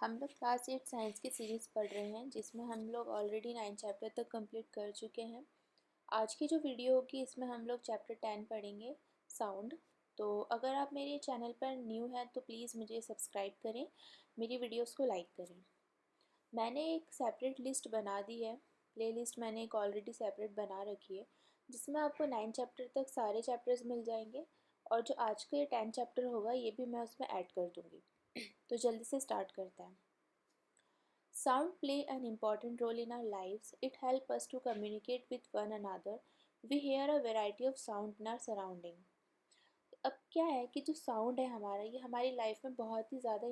हम लोग class 8 science की सीरीज़ पढ़ रहे हैं जिसमें हम लोग ऑलरेडी 9 चैप्टर तक कंप्लीट कर चुके हैं। आज की जो वीडियो होगी इसमें हम लोग चैप्टर 10 पढ़ेंगे, साउंड। तो अगर आप मेरे चैनल पर न्यू हैं तो प्लीज़ मुझे सब्सक्राइब करें, मेरी वीडियोस को लाइक करें। मैंने एक सेपरेट लिस्ट बना दी है, प्ले लिस्ट मैंने एक ऑलरेडी सेपरेट बना रखी है जिसमें आपको 9 चैप्टर तक सारे चैप्टर्स मिल जाएंगे और जो आज का ये 10 चैप्टर होगा ये भी मैं उसमें ऐड कर दूँगी। तो जल्दी से स्टार्ट करते हैं। Sound play an important role in our lives. It helps us to communicate with one another. We hear a variety of sound in our surrounding. अब क्या है कि जो साउंड है हमारा ये हमारी लाइफ में बहुत ही ज़्यादा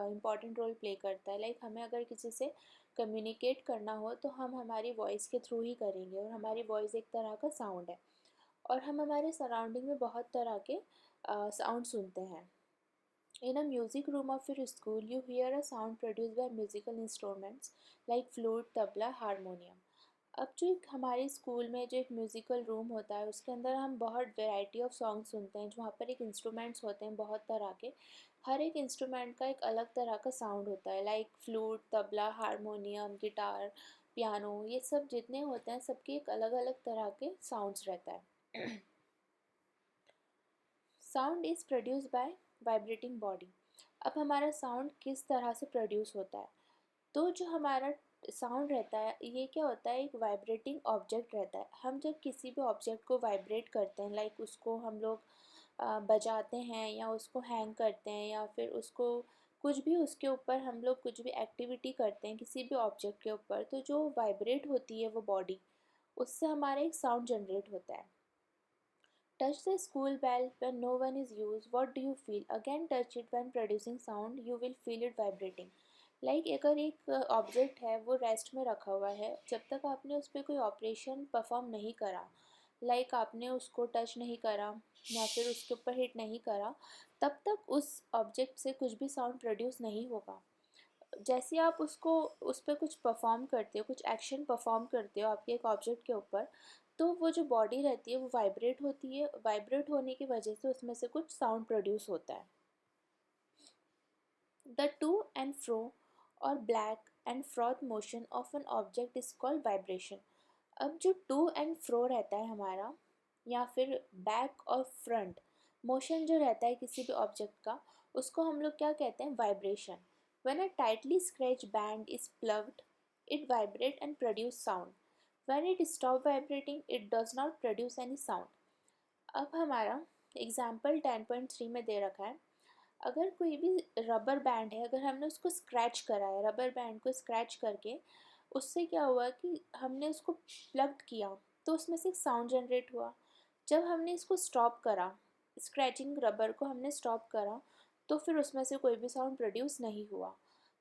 इम्पॉर्टेंट रोल प्ले करता है। लाइक हमें अगर किसी से कम्युनिकेट करना हो तो हम हमारी वॉइस के थ्रू ही करेंगे और हमारी वॉइस एक तरह का साउंड है और हम हमारे सराउंडिंग में बहुत तरह के साउंड सुनते हैं। In a music room of your school, you hear a sound produced by musical instruments like flute, tabla, harmonium. अब जो एक हमारे स्कूल में जो एक म्यूज़िकल रूम होता है उसके अंदर हम बहुत वैरायटी ऑफ सॉन्ग सुनते हैं, वहाँ पर एक इंस्ट्रूमेंट्स होते हैं बहुत तरह के। हर एक इंस्ट्रूमेंट का एक अलग तरह का साउंड होता है, like flute, tabla, harmonium, guitar, piano, ये सब जितने होते हैं सबके एक अलग अलग तरह के साउंड्स रहता है। Sound is produce by vibrating body. अब हमारा साउंड किस तरह से प्रोड्यूस होता है, तो जो हमारा साउंड रहता है ये क्या होता है, एक वाइब्रेटिंग ऑब्जेक्ट रहता है। हम जब किसी भी ऑब्जेक्ट को वाइब्रेट करते हैं, लाइक उसको हम लोग बजाते हैं या उसको हैंग करते हैं या फिर उसको कुछ भी उसके ऊपर हम लोग कुछ भी एक्टिविटी करते हैं किसी भी ऑब्जेक्ट के ऊपर, तो जो वाइब्रेट होती है वो बॉडी, उससे हमारा एक साउंड जनरेट होता है। Touch the school bell when no one is used. What do you feel? Again, touch it when producing sound. You will feel it vibrating. Like अगर एक ऑब्जेक्ट है वो रेस्ट में रखा हुआ है, जब तक आपने उस पर कोई ऑपरेशन परफॉर्म नहीं करा, लाइक आपने उसको टच नहीं करा या फिर उसके ऊपर हिट नहीं करा, तब तक उस ऑब्जेक्ट से कुछ भी साउंड प्रोड्यूस नहीं होगा। जैसे आप उसको उस पर कुछ परफॉर्म करते हो, कुछ एक्शन परफॉर्म करते हो आपके एक ऑब्जेक्ट के ऊपर, तो वो जो बॉडी रहती है वो वाइब्रेट होती है, वाइब्रेट होने की वजह से उसमें से कुछ साउंड प्रोड्यूस होता है। द टू एंड फ्रो और black and froth motion of an object is called vibration. अब जो टू एंड फ्रो रहता है हमारा या फिर बैक और फ्रंट मोशन जो रहता है किसी भी ऑब्जेक्ट का, उसको हम लोग क्या कहते हैं, vibration. When a tightly stretched band is plugged it vibrate and produce sound. When it stop vibrating it does not produce any sound. अब हमारा एग्जाम्पल 10.3 में दे रखा है, अगर कोई भी रबर बैंड है, अगर हमने उसको स्क्रैच करा है, रबर बैंड को स्क्रैच करके उससे क्या हुआ कि हमने उसको प्लग्ड किया तो उसमें से एक साउंड जनरेट हुआ। जब हमने इसको स्टॉप करा, स्क्रैचिंग रबर को हमने स्टॉप करा, तो फिर उसमें से कोई भी साउंड प्रोड्यूस नहीं हुआ।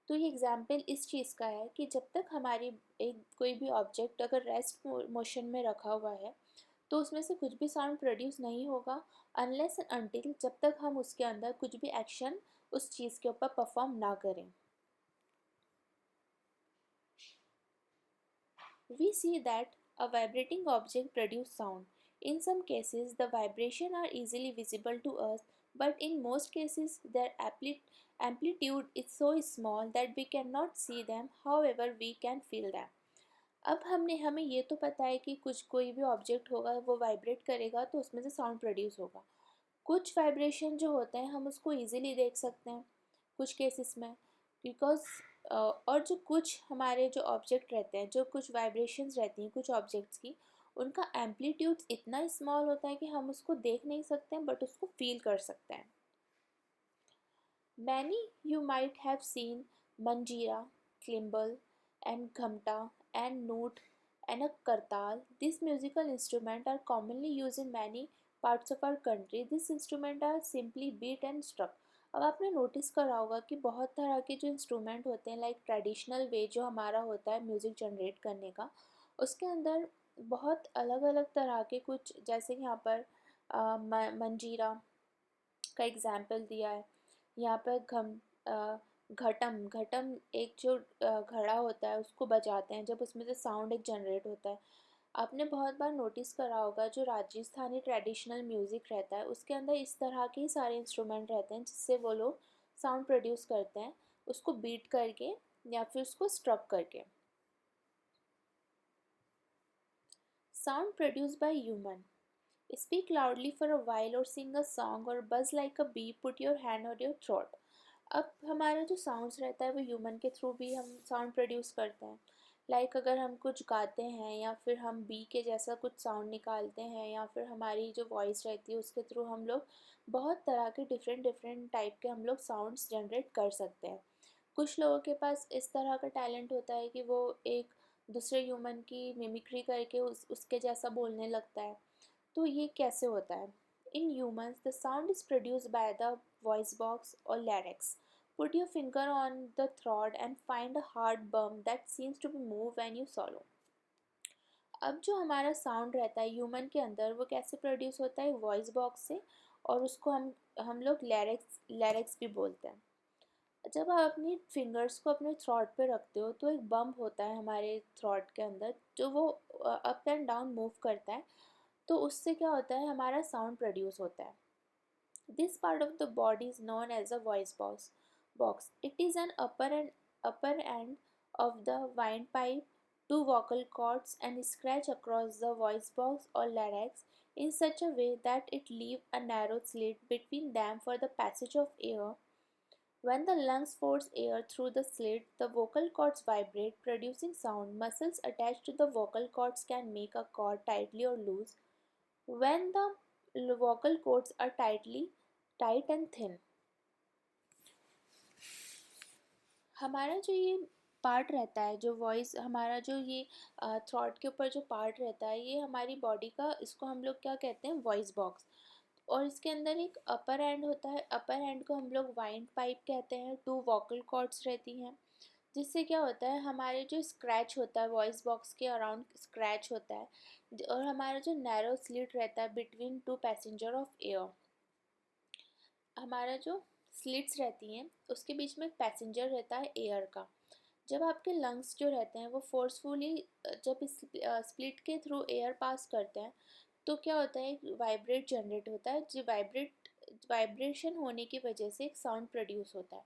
तो ये एग्जाम्पल इस चीज़ का है कि जब तक हमारी एक कोई भी ऑब्जेक्ट अगर रेस्ट मोशन में रखा हुआ है तो उसमें से कुछ भी साउंड प्रोड्यूस नहीं होगा, अनलेस एंड अनटिल जब तक हम उसके अंदर कुछ भी एक्शन उस चीज़ के ऊपर परफॉर्म ना करें। We see that a vibrating object produces sound. In some cases, the vibrations are easily visible to us, but in most cases, their amplitude is so small that we cannot see them, however, we can feel them. अब हमें ये तो पता है कि कुछ कोई भी ऑब्जेक्ट होगा वो वाइब्रेट करेगा तो उसमें से साउंड प्रोड्यूस होगा। कुछ वाइब्रेशन जो होते हैं हम उसको इजीली देख सकते हैं कुछ केसेस में, बिकॉज और जो कुछ हमारे जो ऑब्जेक्ट रहते हैं, जो कुछ वाइब्रेशंस रहती हैं कुछ ऑब्जेक्ट्स की, उनका एम्पलीट्यूड इतना स्मॉल होता है कि हम उसको देख नहीं सकते हैं बट उसको फील कर सकते हैं। Many you might have seen manjira, klimbal, and ghamta, and noot, and a kartal. These musical instruments are commonly used in many parts of our country. These instruments are simply beat and struck. अब आपने notice करा होगा कि बहुत तरह के जो instrument होते हैं, लाइक ट्रेडिशनल वे जो हमारा होता है म्यूज़िक जनरेट करने का, उसके अंदर बहुत अलग अलग तरह के कुछ, जैसे कि यहाँ पर मंजीरा का एग्जाम्पल दिया है। यहाँ पर घटम घटम एक जो घड़ा होता है उसको बजाते हैं जब उसमें से साउंड एक जनरेट होता है। आपने बहुत बार नोटिस करा होगा जो राजस्थानी ट्रेडिशनल म्यूज़िक रहता है उसके अंदर इस तरह के ही सारे इंस्ट्रूमेंट रहते हैं जिससे वो लोग साउंड प्रोड्यूस करते हैं। उसको बीट करके या फिर उसको स्ट्रक करके। Sound produced by human. Speak loudly for a while or sing a song or buzz like a bee, put your hand on your throat। अब हमारा जो साउंड्स रहता है वो ह्यूमन के थ्रू भी हम साउंड प्रोड्यूस करते हैं। लाइक अगर हम कुछ गाते हैं या फिर हम बी के जैसा कुछ साउंड निकालते हैं या फिर हमारी जो वॉइस रहती है उसके थ्रू हम लोग बहुत तरह के डिफरेंट डिफरेंट टाइप के हम लोग साउंड्स जनरेट कर सकते हैं। कुछ लोगों के पास इस तरह का टैलेंट होता है कि वो एक दूसरे ह्यूमन की मिमिक्री करके उसके जैसा बोलने लगता है। तो ये कैसे होता है? In humans the sound is produced by the voice box और लैरिक्स। Put your finger on the throat and find a hard bump that seems to be move when you swallow। अब जो हमारा साउंड रहता है ह्यूमन के अंदर वो कैसे प्रोड्यूस होता है? वॉइस बॉक्स से, और उसको हम लोग लैरिक्स भी बोलते हैं। जब आप अपनी फिंगर्स को अपने थ्रॉट पे रखते हो तो एक बम्प होता है हमारे थ्रॉट के अंदर जो वो अप एंड डाउन मूव करता है। तो उससे क्या होता है? हमारा साउंड प्रोड्यूस होता है। This part of the body is known as a voice box। It is an upper end of the windpipe, two vocal cords, and scratch across the voice box or larynx in such a way that it leave a narrow slit between them for the passage of air। When the lungs force air through the slit, the vocal cords vibrate, producing sound। Muscles attached to the vocal cords can make a cord tightly or loose when the vocal cords are tight and thin। हमारा जो ये part रहता है, जो voice हमारा जो ये throat के ऊपर जो पार्ट रहता है, ये हमारी बॉडी का, इसको हम लोग क्या कहते हैं? Voice box. और इसके अंदर एक अपर एंड होता है। अपर एंड को हम लोग वाइंड पाइप कहते हैं। टू वोकल कॉर्ड्स रहती हैं, जिससे क्या होता है? हमारे जो स्क्रैच होता है वॉइस बॉक्स के अराउंड स्क्रैच होता है, और हमारा जो नैरो स्लिट रहता है between two passenger of air. हमारा जो स्लिट्स रहती हैं उसके बीच में एक पैसेंजर रहता है एयर का। जब आपके लंग्स जो रहते हैं वो फोर्सफुली जब इस स्प्लिट के थ्रू एयर पास करते हैं तो क्या होता है? एक वाइब्रेट जनरेट होता है, जो वाइब्रेशन होने की वजह से एक साउंड प्रोड्यूस होता है।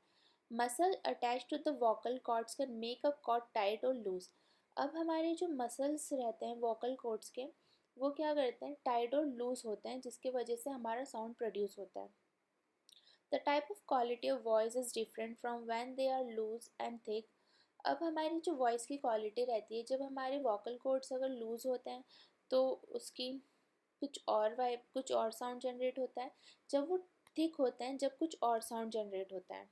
Muscle attach to the vocal cords can make a cord tight और लूज। अब हमारे जो मसल्स रहते हैं वोकल कॉर्ड्स के, वो क्या करते हैं? टाइट और लूज होते हैं, जिसकी वजह से हमारा साउंड प्रोड्यूस होता है। The type of quality of voice is different from when they are loose and thick। अब हमारी जो वॉइस की क्वालिटी रहती है, जब हमारे वोकल कॉर्ड्स अगर लूज़ होते हैं तो उसकी कुछ और साउंड जनरेट होता है। जब वो थिक होते हैं जब कुछ और साउंड जनरेट होता है।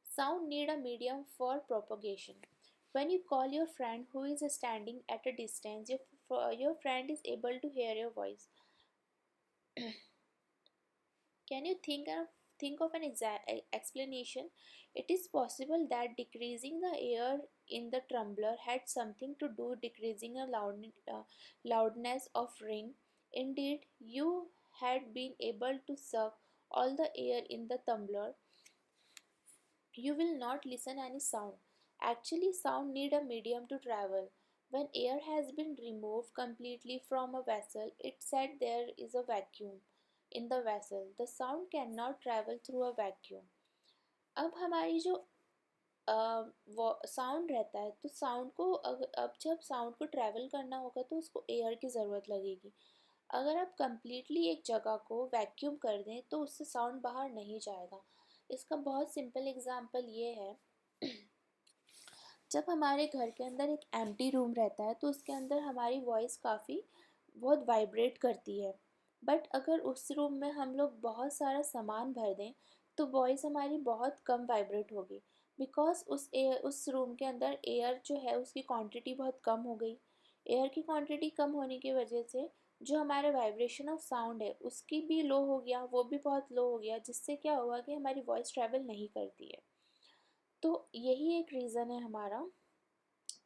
Sound need a medium for propagation। When you call your friend who is standing at a distance, your friend is able to hear your voice। Can you think of an explanation? It is possible that decreasing the air in the tumbler had something to do decreasing the loudness of ring। Indeed, you had been able to suck all the air in the tumbler, you will not listen any sound। Actually, sound need a medium to travel। When air has been removed completely from a vessel, it said there is a vacuum in the vessel। The sound cannot travel through a vacuum। अब हमारी जो sound रहता है, तो sound को अब जब sound को ट्रैवल करना होगा तो उसको एयर की ज़रूरत लगेगी। अगर आप कंप्लीटली एक जगह को वैक्यूम कर दें तो उससे साउंड बाहर नहीं जाएगा। इसका बहुत सिंपल एग्जांपल ये है, जब हमारे घर के अंदर एक एम्प्टी रूम रहता है तो उसके अंदर हमारी वॉइस बहुत वाइब्रेट करती है। बट अगर उस रूम में हम लोग बहुत सारा सामान भर दें तो वॉइस हमारी बहुत कम वाइब्रेट होगी, बिकॉज उस रूम के अंदर एयर जो है उसकी क्वांटिटी बहुत कम हो गई। एयर की क्वांटिटी कम होने की वजह से जो हमारा वाइब्रेशन ऑफ साउंड है उसकी भी लो हो गया, वो भी बहुत लो हो गया, जिससे क्या हुआ कि हमारी वॉइस ट्रैवल नहीं करती है। तो यही एक रीज़न है हमारा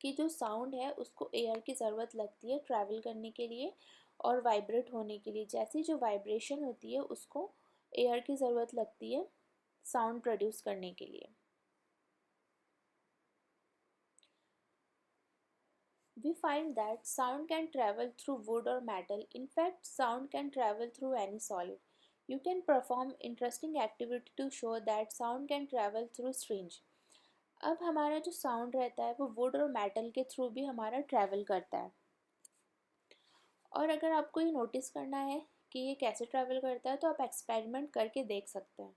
कि जो साउंड है उसको एयर की ज़रूरत लगती है ट्रैवल करने के लिए और वाइब्रेट होने के लिए। जैसी जो वाइब्रेशन होती है उसको एयर की ज़रूरत लगती है साउंड प्रोड्यूस करने के लिए। We find that sound can travel through wood or metal। In fact, sound can travel through any solid। You can perform interesting activity to show that sound can travel through strange. अब हमारा जो sound रहता है वो would और metal के through भी हमारा ट्रैवल करता है। और अगर आपको ये नोटिस करना है कि ये कैसे ट्रैवल करता है तो आप एक्सपेरिमेंट करके देख सकते हैं।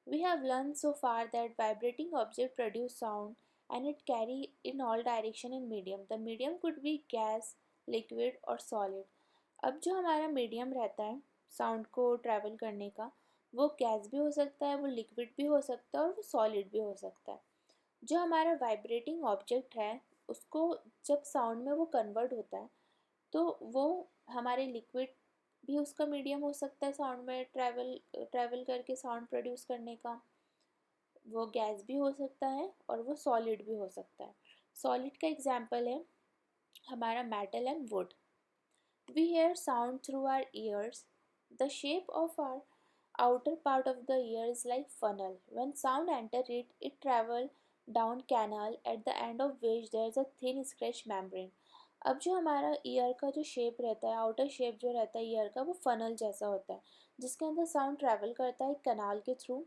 We have learned so far that vibrating objects produce sound and it carry in all direction in medium. The medium could be gas, liquid और solid. अब जो हमारा मीडियम रहता है साउंड को ट्रैवल करने का, वो गैस भी हो सकता है, वो लिक्विड भी हो सकता है और वो सॉलिड भी हो सकता है। जो हमारा वाइब्रेटिंग ऑब्जेक्ट है उसको जब साउंड में वो कन्वर्ट होता है तो वो हमारे लिक्विड भी उसका मीडियम हो सकता है साउंड में ट्रैवल करके साउंड प्रोड्यूस करने का, वो गैस भी हो सकता है और वो सॉलिड भी हो सकता है। सॉलिड का एग्जांपल है हमारा metal and would. We hear sound through our ears. The shape of our outer part of the ear is like funnel. When sound enter it, it travel down canal at the end of which there is a thin stretch membrane. अब जो हमारा year का जो shape रहता है, outer shape जो रहता है ईयर का, वो फनल जैसा होता है जिसके अंदर साउंड ट्रैवल करता है कनाल के थ्रू।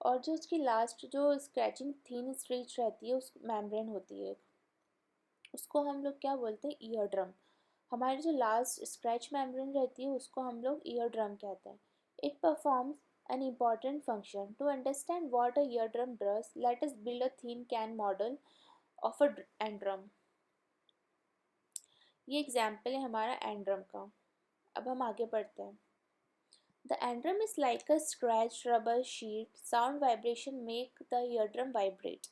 और जो उसकी लास्ट जो स्क्रैचिंग थिन स्ट्रीच रहती है उस मेम्ब्रेन होती है, उसको हम लोग क्या बोलते हैं, ईयर ड्रम। हमारी जो लास्ट स्क्रैच मेम्ब्रेन रहती है उसको हम लोग ईयर ड्रम कहते हैं। It performs an important function. To understand what a eardrum does, let us build a thin can model of a drum. ये एग्जाम्पल है हमारा एंड्रम का। अब हम आगे बढ़ते हैं। The eardrum is like a scratched rubber sheet. Sound vibration make the eardrum vibrate.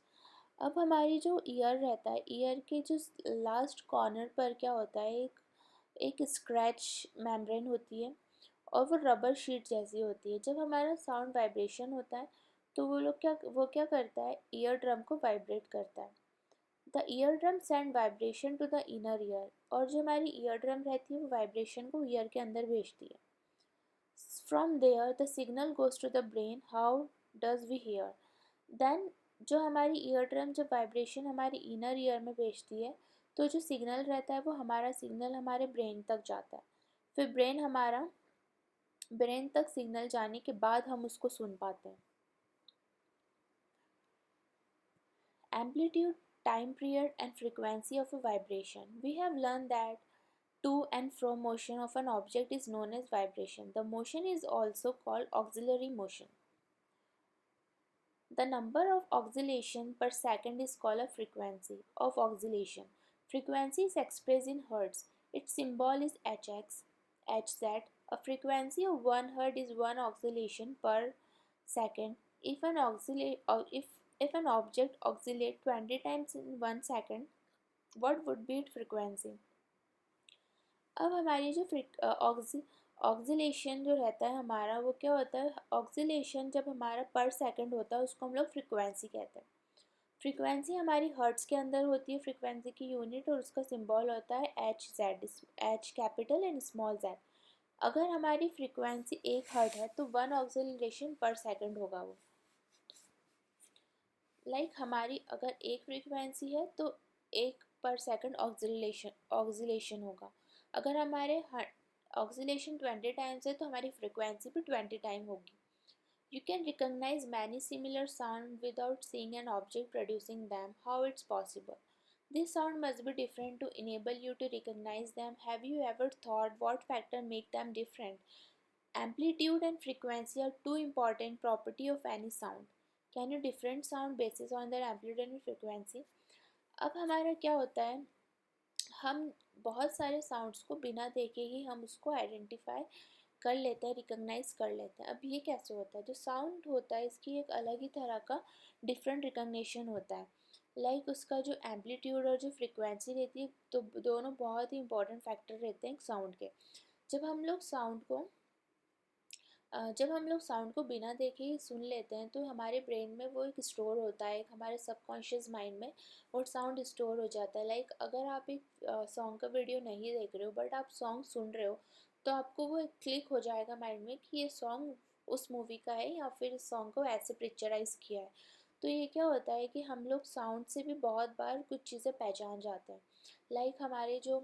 अब हमारी जो ईयर रहता है, ईयर के जो लास्ट कॉर्नर पर क्या होता है, एक स्क्रैच मेम्ब्रेन होती है और वो रबर शीट जैसी होती है। जब हमारा साउंड वाइब्रेशन होता है तो वो क्या करता है, ईयर ड्रम को वाइब्रेट करता है। The eardrum send vibration to the inner ear, और जो हमारी ईयर ड्रम रहती है वो वाइब्रेशन को ईयर के अंदर भेजती है। From there the signal goes to the brain. How does we hear? Then जो हमारी ईयर ड्रम जब वाइब्रेशन हमारी इनर ईयर में भेजती है तो जो सिग्नल रहता है वो हमारा सिग्नल हमारे ब्रेन तक जाता है। फिर ब्रेन तक सिग्नल जाने के बाद हम उसको सुन पाते हैं। Amplitude, time period and frequency of a vibration. We have learned that to and fro motion of an object is known as vibration. The motion is also called auxiliary motion. The number of oscillation per second is called a frequency of oscillation. Frequency is expressed in hertz. Its symbol is Hx, Hz. A frequency of 1 hertz is 1 oscillation per second. If an if an object oscillates 20 times in 1 second, what would be its frequency? अब हमारी जो oscillation जो रहता है हमारा, वो क्या होता है, ऑक्सीलेशन जब हमारा पर सेकंड होता है उसको हम लोग फ्रीक्वेंसी कहते हैं। फ्रीक्वेंसी हमारी हर्ट्स के अंदर होती है, फ्रीक्वेंसी की यूनिट, और उसका सिंबल होता है H Z, H capital and small Z. अगर हमारी फ्रीक्वेंसी 1 हर्ट है तो 1 ऑक्सीलेशन पर सेकंड होगा वो। हमारी अगर एक फ्रीक्वेंसी है तो 1 पर सेकंड ऑक्सीलेशन होगा। अगर हमारे ऑक्सीलेशन 20 टाइम्स है तो हमारी फ्रीक्वेंसी भी 20 टाइम होगी। You can recognize many similar sounds without seeing an object producing them. How it's possible? This sound must be different to enable you to recognize them. Have you ever thought what factor make them different? Amplitude and frequency are two important property of any sound. Can you different sound basis on their amplitude and frequency? अब हमारा क्या होता है, हम बहुत सारे sounds को बिना देखे ही हम उसको आइडेंटिफाई कर लेते हैं, रिकॉग्नाइज कर लेते हैं। अब ये कैसे होता है, जो साउंड होता है इसकी एक अलग ही तरह का डिफरेंट रिकॉग्निशन होता है। उसका जो एम्पलीट्यूड और जो फ्रीक्वेंसी रहती है तो दोनों बहुत ही इंपॉर्टेंट फैक्टर रहते हैं साउंड के। जब हम लोग साउंड को बिना देखे ही सुन लेते हैं तो हमारे ब्रेन में वो एक स्टोर होता है, एक हमारे सबकॉन्शियस माइंड में वो साउंड स्टोर हो जाता है। अगर आप एक सॉन्ग का वीडियो नहीं देख रहे हो बट आप सॉन्ग सुन रहे हो तो आपको वो एक क्लिक हो जाएगा माइंड में कि ये सॉन्ग उस मूवी का है या फिर इस सॉन्ग को ऐसे पिक्चराइज किया है। तो ये क्या होता है कि हम लोग साउंड से भी बहुत बार कुछ चीज़ें पहचान जाते हैं। हमारे जो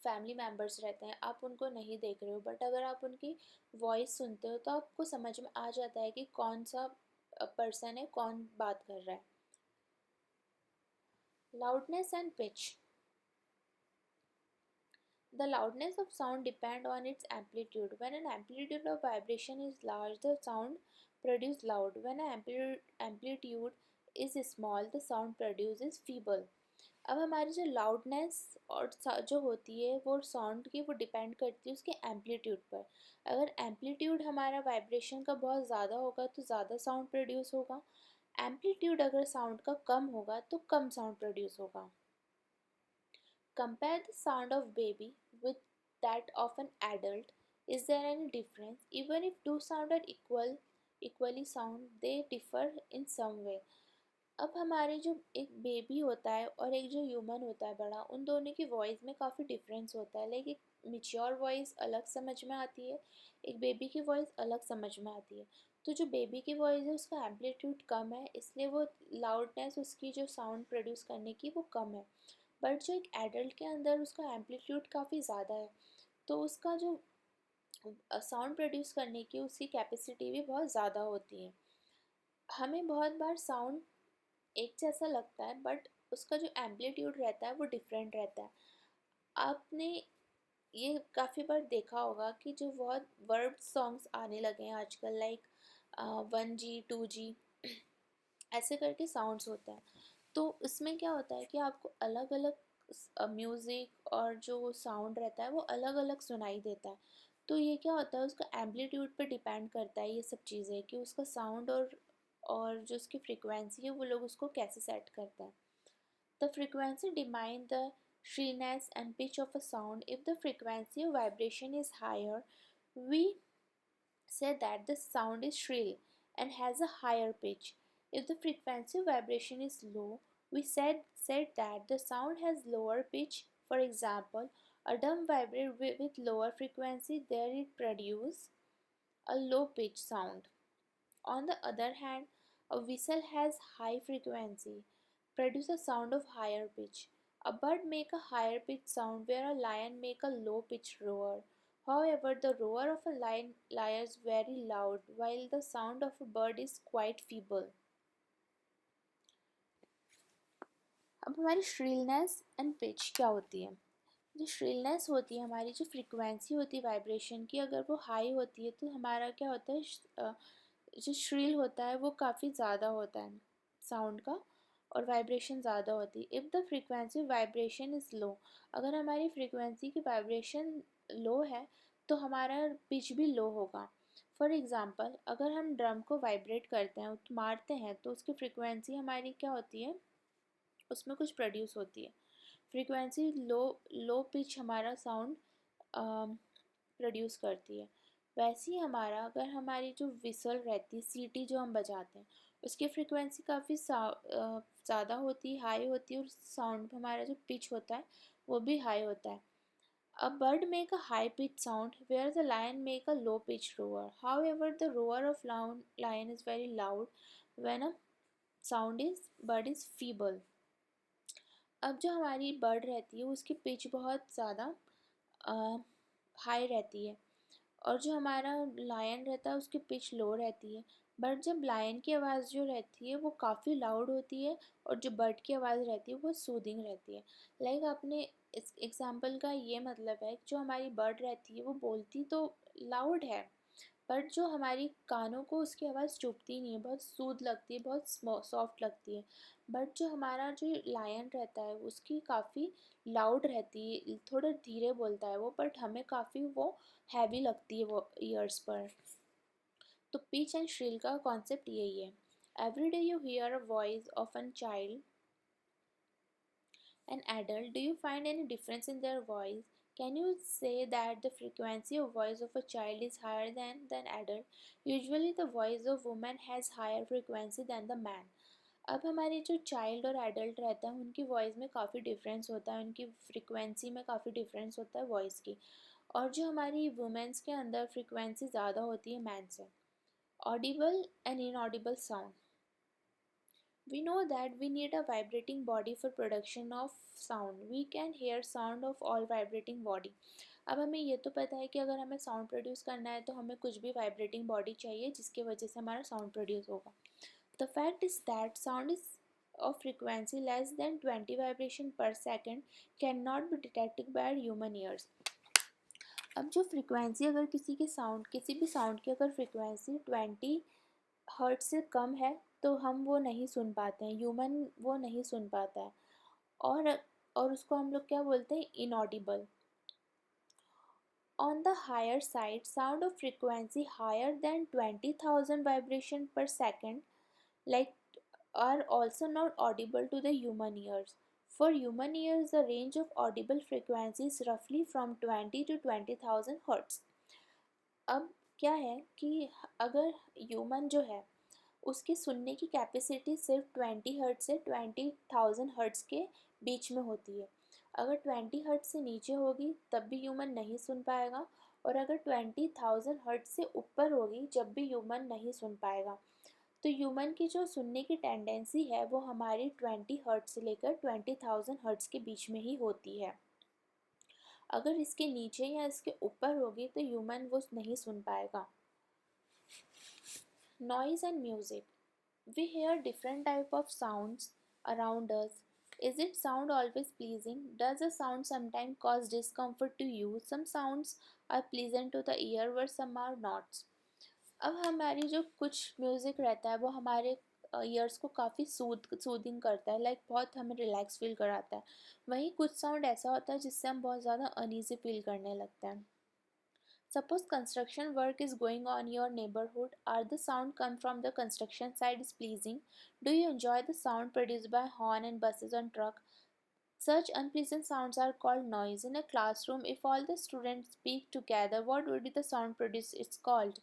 फैमिली मेम्बर्स रहते हैं, आप उनको नहीं देख रहे हो, बट अगर आप उनकी वॉइस सुनते हो तो आपको समझ में आ जाता है कि कौन सा पर्सन है, कौन बात कर रहा है। Loudness and pitch. The loudness of sound depends on its amplitude. When an amplitude of vibration is large, the sound produces loud. When an amplitude is small, the sound produces feeble. अब हमारी जो loudness और जो होती है वो sound की, वो डिपेंड करती है उसके एम्पलीट्यूड पर। अगर एम्पलीट्यूड हमारा वाइब्रेशन का बहुत ज़्यादा होगा तो ज़्यादा साउंड प्रोड्यूस होगा, एम्पलीट्यूड अगर साउंड का कम होगा तो कम साउंड प्रोड्यूस होगा। Compare the sound of baby with that of an adult. Is there any difference? Even if two sound are equally sound, they differ in some way. अब हमारे जो एक बेबी होता है और एक जो ह्यूमन होता है बड़ा, उन दोनों की वॉइस में काफ़ी डिफरेंस होता है। लाइक एक मिच्योर वॉइस अलग समझ में आती है, एक बेबी की वॉइस अलग समझ में आती है। तो जो बेबी की वॉइस है उसका एम्पलीट्यूड कम है, इसलिए वो लाउडनेस उसकी जो साउंड प्रोड्यूस करने की वो कम है। बट जो एक एडल्ट के अंदर उसका एम्पलीट्यूड काफ़ी ज़्यादा है, तो उसका जो साउंड प्रोड्यूस करने की उसकी कैपेसिटी भी बहुत ज़्यादा होती है। हमें बहुत बार साउंड एक जैसा लगता है, बट उसका जो एम्पलीट्यूड रहता है वो डिफरेंट रहता है। आपने ये काफ़ी बार देखा होगा कि जो बहुत वर्ड सॉन्ग्स आने लगे हैं आजकल, लाइक 1G 2G ऐसे करके साउंड्स होता है। तो इसमें क्या होता है कि आपको अलग अलग म्यूज़िक और जो साउंड रहता है वो अलग अलग सुनाई देता है। तो ये क्या होता है, उसका एम्पलीट्यूड पे डिपेंड करता है ये सब चीज़ें, कि उसका साउंड और जो उसकी फ्रिक्वेंसी है वो लोग उसको कैसे सेट करते हैं। The frequency determine the shrillness and pitch of a sound. If the frequency of vibration is higher, we say that the sound is shrill and has a higher pitch. If the frequency of vibration is low, we said that the sound has lower pitch. For example, a drum vibrates with lower frequency, there it produces a low pitch sound. On the other hand, a whistle has high frequency, produce a sound of higher pitch. A bird make a higher pitched sound where a lion make a low pitched roar. However, the roar of a lion is very loud while the sound of a bird is quite feeble. अब हमारी श्रीलनेस and pitch क्या होती है। जो श्रीलनेस होती है, हमारी जो फ्रीक्वेंसी होती है वाइब्रेशन की, अगर वो हाई होती है तो हमारा क्या होता है, जो श्रील होता है वो काफ़ी ज़्यादा होता है साउंड का, और वाइब्रेशन ज़्यादा होती है। If the frequency vibration is low, अगर हमारी फ्रीक्वेंसी की वाइब्रेशन लो है तो हमारा पिच भी लो होगा। फॉर एग्ज़ाम्पल, अगर हम ड्रम को वाइब्रेट करते हैं, मारते हैं, तो उसकी फ्रीक्वेंसी हमारी क्या होती है, उसमें कुछ प्रोड्यूस होती है। फ्रीक्वेंसी लो पिच हमारा साउंड प्रोड्यूस करती है। वैसे ही हमारा, अगर हमारी जो विसल रहती है, सीटी जो हम बजाते हैं, उसकी फ्रीक्वेंसी काफ़ी ज़्यादा होती है, हाई होती है, और साउंड हमारा जो पिच होता है वो भी हाई होता है। A bird make a high pitched sound where the lion make a low pitched roar. However, the roar of lion is very loud when a bird is feeble. अब जो हमारी बर्ड रहती है उसकी पिच बहुत ज़्यादा हाई रहती है, और जो हमारा लायन रहता है उसकी पिच लो रहती है। बट जब लायन की आवाज़ जो रहती है वो काफ़ी लाउड होती है, और जो बर्ड की आवाज़ रहती है वो सूदिंग रहती है। लाइक आपने इस एग्जाम्पल का ये मतलब है कि जो हमारी बर्ड रहती है वो बोलती तो लाउड है, बट जो हमारी कानों को उसकी आवाज़ चुभती नहीं है, बहुत सूद लगती है, बहुत सॉफ्ट लगती है। बट जो हमारा जो लायन रहता है उसकी काफ़ी लाउड रहती है, थोड़ा धीरे बोलता है वो, बट हमें काफ़ी वो हैवी लगती है वो ईयर्स पर। तो पिच एंड श्रिल का कॉन्सेप्ट यही है। Every day you hear a voice of an child an adult, do you find any difference in their voice? Can you say that the frequency of voice of a child is higher than adult? Usually the voice of woman has higher frequency than the man. अब हमारे जो child और adult रहता है उनकी voice में काफ़ी difference होता है, उनकी फ्रिक्वेंसी में काफ़ी डिफरेंस होता है वॉइस की, और जो हमारी वुमेंस के अंदर फ्रिक्वेंसी ज़्यादा होती है मैन से। Audible and inaudible sound. We know that we need a vibrating body for production of sound. We can hear sound of all vibrating body. अब हमें ये तो पता है कि अगर हमें साउंड प्रोड्यूस करना है तो हमें कुछ भी वाइब्रेटिंग बॉडी चाहिए जिसकी वजह से हमारा साउंड प्रोड्यूस होगा. The fact is that sound is of frequency less than 20 vibration per second cannot be detected by our human ears. अब जो फ्रीक्वेंसी अगर किसी भी साउंड की अगर फ्रीक्वेंसी 20 हर्ट से कम है तो हम वो नहीं सुन पाते हैं, ह्यूमन वो नहीं सुन पाता है. और उसको हम लोग क्या बोलते हैं, inaudible. On the higher side, sound of frequency higher than 20,000 vibration per second like are also not audible to the human ears. For human ears, the range of audible frequency is roughly from 20 to 20,000 hertz. अब क्या है कि अगर human जो है उसकी सुनने की कैपेसिटी सिर्फ 20 हर्ट्ज से 20,000 हर्ट्ज के बीच में होती है. अगर 20 हर्ट्ज से नीचे होगी तब भी ह्यूमन नहीं सुन पाएगा, और अगर 20,000 हर्ट्ज से ऊपर होगी जब भी ह्यूमन नहीं सुन पाएगा. तो ह्यूमन की जो सुनने की टेंडेंसी है वो हमारी 20 हर्ट्ज से लेकर 20,000 हर्ट्ज के बीच में ही होती है. अगर इसके नीचे या इसके ऊपर होगी तो ह्यूमन वो नहीं सुन पाएगा. Noise and music. We hear different type of sounds around us. Is it sound always pleasing? Does a sound sometimes cause discomfort to you? Some sounds are pleasant to the ear where some are not. अब हमारी जो कुछ music रहता है वो हमारे years को काफ़ी सूदिंग करता है, लाइक बहुत हमें रिलैक्स फील कराता है. वहीं कुछ साउंड ऐसा होता है जिससे हम बहुत ज़्यादा अनईजी फील करने लगते हैं. Suppose construction work is going on in your neighborhood. Are the sound come from the construction side is pleasing? Do you enjoy the sound produced by horn and buses on truck? Such unpleasant sounds are called noise. In a classroom, if all the students speak together, what would be the sound produced? It's called.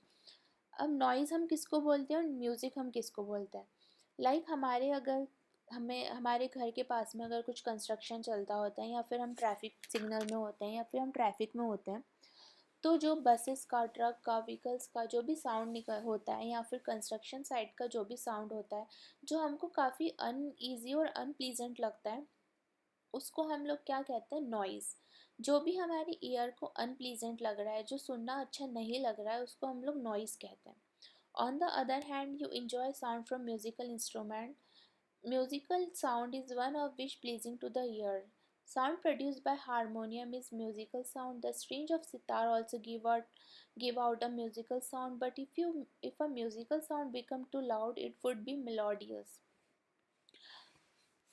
अब noise हम किसको बोलते हैं और music हम किसको बोलते हैं. हमारे घर के पास में अगर कुछ कंस्ट्रक्शन चलता होता है या फिर हम ट्रैफिक सिग्नल में होते हैं या फिर हम ट्रैफिक में होते हैं, तो जो बसेस का, ट्रक का, व्हीकल्स का जो भी साउंड निकल होता है या फिर कंस्ट्रक्शन साइट का जो भी साउंड होता है जो हमको काफ़ी अनईजी और अनप्लीजेंट लगता है, उसको हम लोग क्या कहते हैं, नॉइज़. जो भी हमारी ईयर को अनप्लीजेंट लग रहा है, जो सुनना अच्छा नहीं लग रहा है, उसको हम लोग नॉइज़ कहते हैं. On the other hand, you enjoy sound from musical instrument. Musical sound is one of which pleasing to the ear. Sound produced by harmonium is musical sound. The strings of sitar also give out a musical sound. But if a musical sound become too loud, it would be melodious.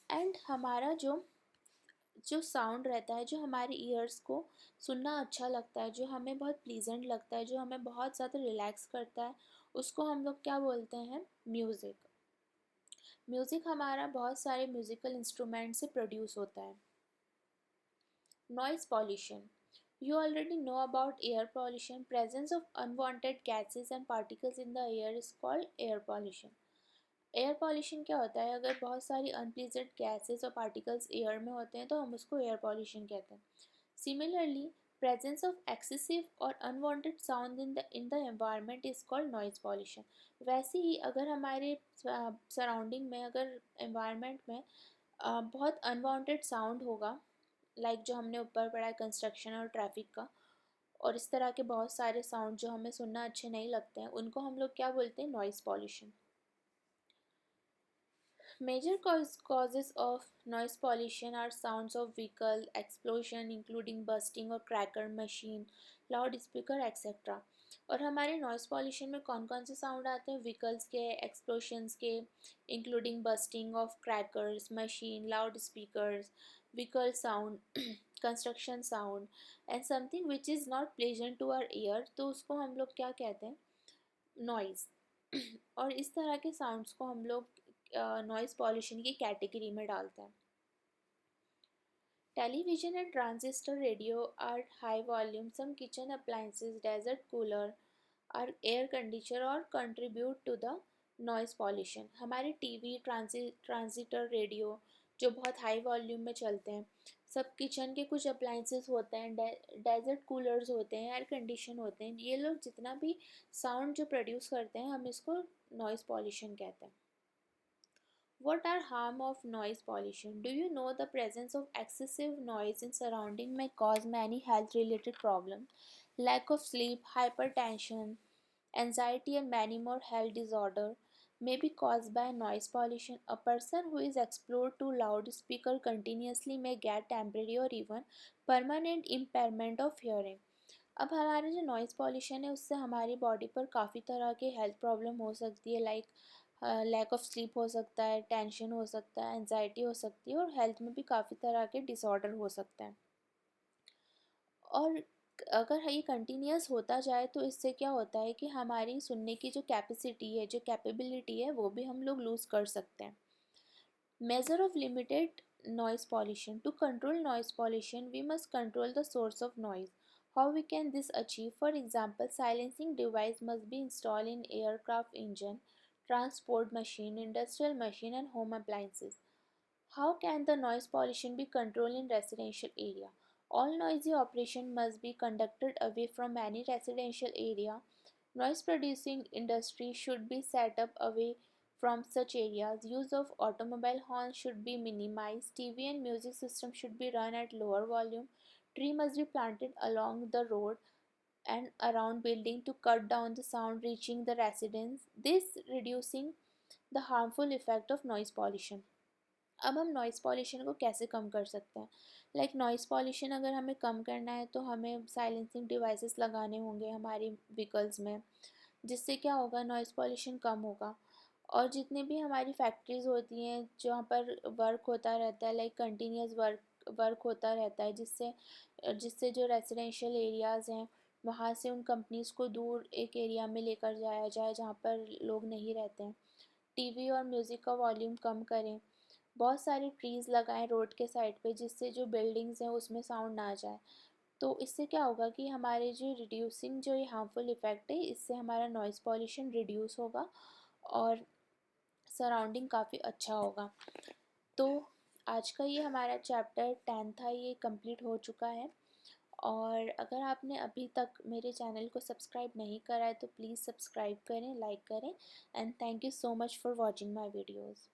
And हमारा जो sound रहता है जो हमारे years को सुनना अच्छा लगता है, जो हमें बहुत प्लीजेंट लगता है, जो हमें बहुत ज़्यादा रिलैक्स करता है, उसको हम लोग क्या बोलते हैं, म्यूज़िक. म्यूज़िक हमारा बहुत सारे म्यूज़िकल इंस्ट्रूमेंट से प्रोड्यूस होता है. Noise pollution. You already know about air pollution. Presence of unwanted gases and particles in the air is called air pollution. Air pollution क्या होता है, अगर बहुत सारी अनप्लीजेंट गैसेस और पार्टिकल्स एयर में होते हैं तो हम उसको एयर पॉल्यूशन कहते हैं. सिमिलरली, presence of excessive और unwanted sound in the environment is called noise pollution. वैसे ही अगर हमारे सराउंडिंग में, अगर एनवायरनमेंट में बहुत अनवांटेड साउंड होगा, लाइक जो हमने ऊपर पढ़ा है कंस्ट्रक्शन और ट्रैफिक का, और इस तरह के बहुत सारे साउंड जो हमें सुनना अच्छे नहीं लगते हैं, उनको हम लोग क्या बोलते हैं, noise pollution. Major causes of noise pollution are sounds of vehicle, explosion including bursting or cracker machine, loudspeaker etc. और हमारे नॉइस पॉल्यूशन में कौन कौन से साउंड आते हैं, व्हीकल्स के, एक्सप्लोशंस के, including bursting of crackers, machine, loud speakers, vehicle sound, construction sound, and something which is not pleasant to our ear, तो उसको हम लोग क्या कहते हैं, नॉइज़. और इस तरह के साउंड्स को हम लोग नॉइज़ पॉल्यूशन की कैटेगरी में डालते हैं. Television and transistor radio are high volume. Some kitchen appliances, desert cooler are air conditioner और contribute to the noise pollution. हमारे टीवी, ट्रांजिस्टर रेडियो जो बहुत हाई वॉल्यूम में चलते हैं, सब किचन के कुछ अप्लायंसेस होते हैं, डेजर्ट कूलर्स होते हैं, एयर कंडीशन होते हैं, ये लोग जितना भी साउंड जो प्रोड्यूस करते हैं हम इसको नॉइज़ पॉल्यूशन कहते हैं. What are harm of noise pollution? Do you know the presence of excessive noise in surrounding may cause many health related problems? Lack of sleep, hypertension, anxiety and many more health disorders may be caused by noise pollution. A person who is exposed to loudspeaker continuously may get temporary or even permanent impairment of hearing. अब हमारा जो noise pollution है उससे हमारी body पर काफ़ी तरह के हेल्थ प्रॉब्लम हो सकती है, लाइक लैक ऑफ स्लीप हो सकता है, टेंशन हो सकता है, एनजाइटी हो सकती है और हेल्थ में भी काफ़ी तरह के डिसऑर्डर हो सकते हैं। और अगर ये कंटिन्यूस होता जाए तो इससे क्या होता है कि हमारी सुनने की जो कैपेसिटी है, जो कैपेबिलिटी है, वो भी हम लोग लूज़ कर सकते हैं। Measure of limited noise pollution. To control noise pollution, we must control the source of noise. How we can this achieve? For example, silencing device must be installed in aircraft engine, transport machine, industrial machine and home appliances. How can the noise pollution be controlled in residential area? All noisy operation must be conducted away from any residential area. Noise producing industry should be set up away from such areas. Use of automobile horns should be minimized. TV and music system should be run at lower volume. Tree must be planted along the road and around building to cut down the sound reaching the residents. This reducing the harmful effect of noise pollution. अब हम noise pollution को कैसे कम कर सकते हैं? Like noise pollution अगर हमें कम करना है तो हमें साइलेंसिंग डिवाइसेस लगाने होंगे हमारी व्हीकल्स में, जिससे क्या होगा, नॉइज़ पॉल्यूशन कम होगा। और जितने भी हमारी फैक्ट्रीज़ होती हैं जहाँ पर वर्क होता रहता है, लाइक कंटिन्यूस वर्क वर्क होता रहता है, जिससे जिससे जो रेजिडेंशियल एरियाज़ हैं वहाँ से उन कंपनीज़ को दूर एक एरिया में लेकर जाया जाए जहाँ पर लोग नहीं रहते हैं। टीवी और म्यूज़िक का वॉल्यूम कम करें। बहुत सारे ट्रीज़ लगाएं रोड के साइड पे, जिससे जो बिल्डिंग्स हैं उसमें साउंड ना जाए। तो इससे क्या होगा कि हमारे जो रिड्यूसिंग जो ये हार्मफुल इफ़ेक्ट है, इससे हमारा नॉइज़ पॉल्यूशन रिड्यूस होगा और सराउंडिंग काफ़ी अच्छा होगा। तो आज का ये हमारा चैप्टर 10 था, ये कंप्लीट हो चुका है। और अगर आपने अभी तक मेरे चैनल को सब्सक्राइब नहीं करा है तो प्लीज़ सब्सक्राइब करें, लाइक करें and thank you so much for watching my videos.